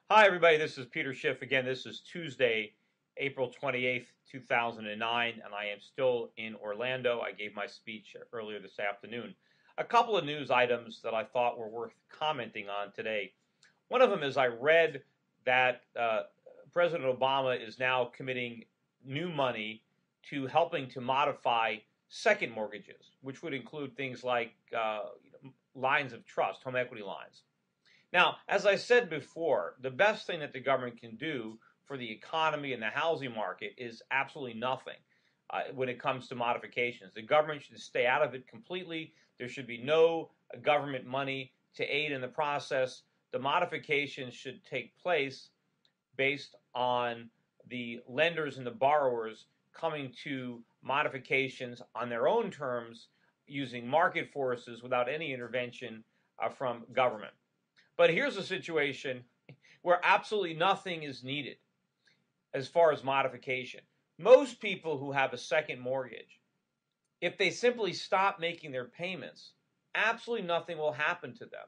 Hi, everybody. This is Peter Schiff. Again, this is Tuesday, April 28th, 2009, and I am still in Orlando. I gave my speech earlier this afternoon. A couple of news items that I thought were worth commenting on today. One of them is I read that President Obama is now committing new money to helping to modify second mortgages, which would include things like lines of trust, home equity lines. Now, as I said before, the best thing that the government can do for the economy and the housing market is absolutely nothing when it comes to modifications. The government should stay out of it completely. There should be no government money to aid in the process. The modifications should take place based on the lenders and the borrowers coming to modifications on their own terms using market forces without any intervention from government. But here's a situation where absolutely nothing is needed as far as modification. Most people who have a second mortgage, if they simply stop making their payments, absolutely nothing will happen to them.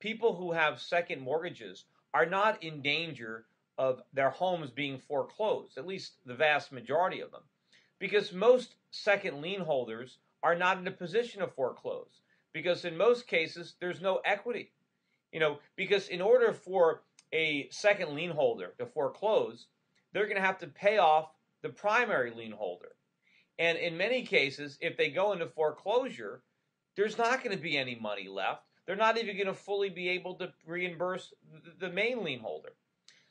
People who have second mortgages are not in danger of their homes being foreclosed, at least the vast majority of them, because most second lien holders are not in a position to foreclose, because in most cases there's no equity. Because in order for a second lien holder to foreclose, they're going to have to pay off the primary lien holder. And in many cases, if they go into foreclosure, there's not going to be any money left. They're not even going to fully be able to reimburse the main lien holder.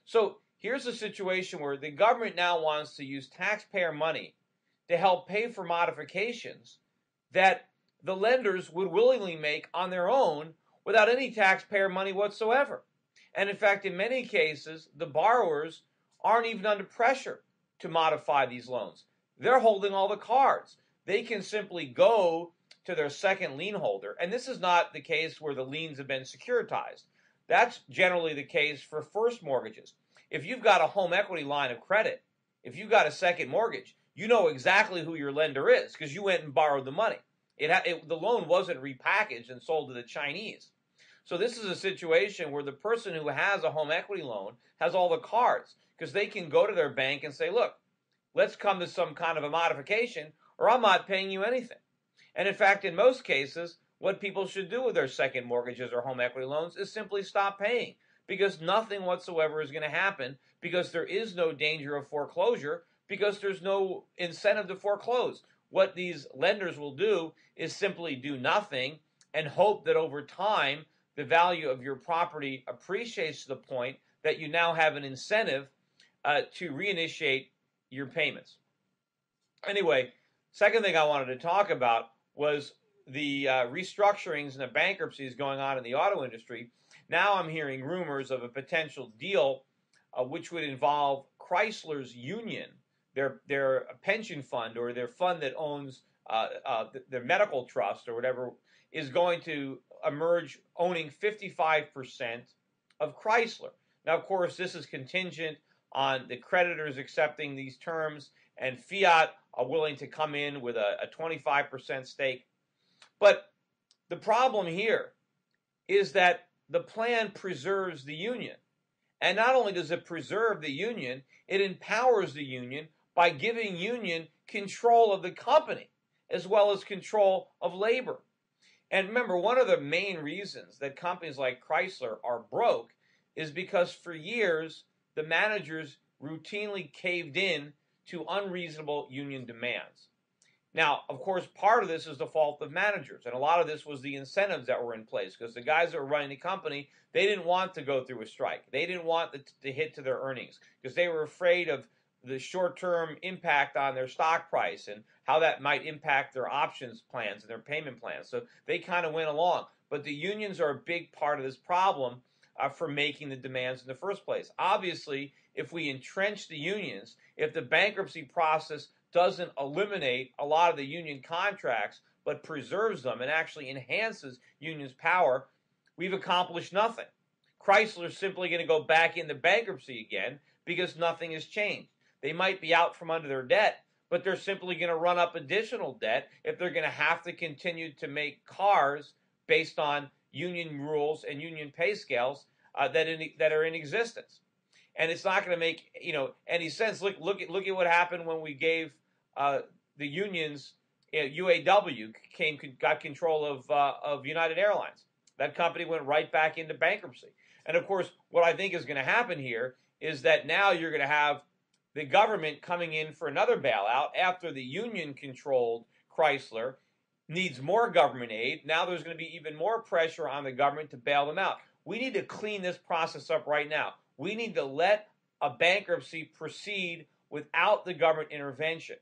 So here's a situation where the government now wants to use taxpayer money to help pay for modifications that the lenders would willingly make on their own without any taxpayer money whatsoever. And in fact, in many cases, the borrowers aren't even under pressure to modify these loans. They're holding all the cards. They can simply go to their second lien holder, and this is not the case where the liens have been securitized. That's generally the case for first mortgages. If you've got a home equity line of credit, if you've got a second mortgage, you know exactly who your lender is because you went and borrowed the money. The loan wasn't repackaged and sold to the Chinese. So this is a situation where the person who has a home equity loan has all the cards because they can go to their bank and say, look, let's come to some kind of a modification or I'm not paying you anything. And in fact, in most cases, what people should do with their second mortgages or home equity loans is simply stop paying because nothing whatsoever is going to happen because there is no danger of foreclosure because there's no incentive to foreclose. What these lenders will do is simply do nothing and hope that over time the value of your property appreciates to the point that you now have an incentive to reinitiate your payments. Anyway, second thing I wanted to talk about was the restructurings and the bankruptcies going on in the auto industry. Now I'm hearing rumors of a potential deal which would involve Chrysler's union, their pension fund or their fund that owns their medical trust or whatever, is going to emerge owning 55% of Chrysler. Now, of course, this is contingent on the creditors accepting these terms and Fiat are willing to come in with a 25% stake. But the problem here is that the plan preserves the union. And not only does it preserve the union, it empowers the union by giving union control of the company as well as control of labor. And remember, one of the main reasons that companies like Chrysler are broke is because for years, the managers routinely caved in to unreasonable union demands. Now, of course, part of this is the fault of managers, and a lot of this was the incentives that were in place because the guys that were running the company, they didn't want to go through a strike. They didn't want the hit to their earnings because they were afraid of the short-term impact on their stock price and how that might impact their options plans and their payment plans. So they kind of went along. But the unions are a big part of this problem for making the demands in the first place. Obviously, if we entrench the unions, if the bankruptcy process doesn't eliminate a lot of the union contracts but preserves them and actually enhances unions' power, we've accomplished nothing. Chrysler's simply going to go back into bankruptcy again because nothing has changed. They might be out from under their debt, but they're simply going to run up additional debt if they're going to have to continue to make cars based on union rules and union pay scales that are in existence. and it's not going to make any sense. Look at what happened when we gave the unions. UAW got control of United Airlines. That company went right back into bankruptcy. And of course, what I think is going to happen here is that now you're going to have the government coming in for another bailout after the union-controlled Chrysler needs more government aid. Now there's going to be even more pressure on the government to bail them out. We need to clean this process up right now. We need to let a bankruptcy proceed without the government intervention.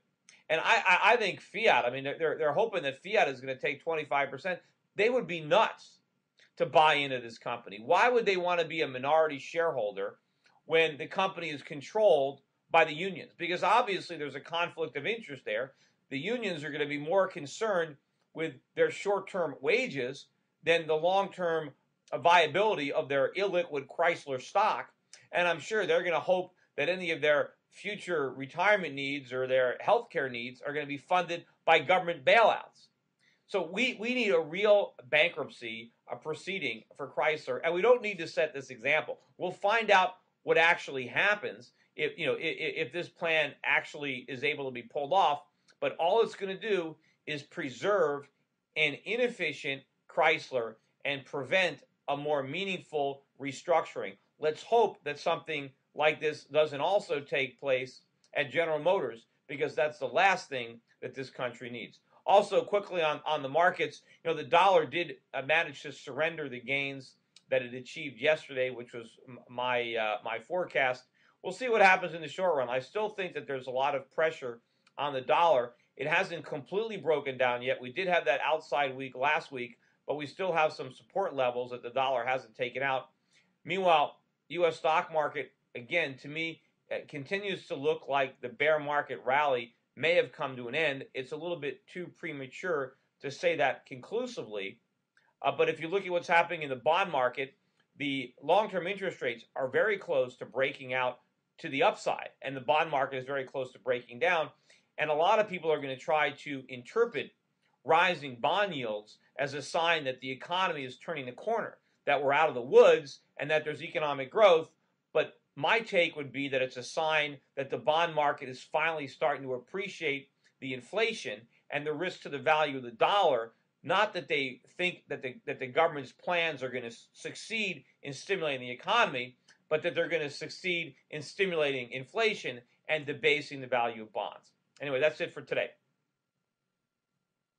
And I think Fiat, I mean, they're hoping that Fiat is going to take 25%. They would be nuts to buy into this company. Why would they want to be a minority shareholder when the company is controlled by the unions? Because obviously there's a conflict of interest there. The unions are going to be more concerned with their short-term wages than the long-term viability of their illiquid Chrysler stock. And I'm sure they're going to hope that any of their future retirement needs or their health care needs are going to be funded by government bailouts. So we need a real bankruptcy proceeding for Chrysler, and we don't need to set this example. We'll find out what actually happens if this plan actually is able to be pulled off. But all it's going to do is preserve an inefficient Chrysler and prevent a more meaningful restructuring. Let's hope that something like this doesn't also take place at General Motors, because that's the last thing that this country needs. Also, quickly on the markets, the dollar did manage to surrender the gains that it achieved yesterday, which was my forecast. We'll see what happens in the short run. I still think that there's a lot of pressure on the dollar. It hasn't completely broken down yet. We did have that outside week last week, but we still have some support levels that the dollar hasn't taken out. Meanwhile, U.S. stock market, again, to me, continues to look like the bear market rally may have come to an end. It's a little bit too premature to say that conclusively. But if you look at what's happening in the bond market, the long-term interest rates are very close to breaking out to the upside, and the bond market is very close to breaking down. And a lot of people are going to try to interpret rising bond yields as a sign that the economy is turning the corner, that we're out of the woods, and that there's economic growth. But my take would be that it's a sign that the bond market is finally starting to appreciate the inflation and the risk to the value of the dollar, not that they think that the government's plans are going to succeed in stimulating the economy, but that they're going to succeed in stimulating inflation and debasing the value of bonds. Anyway, that's it for today.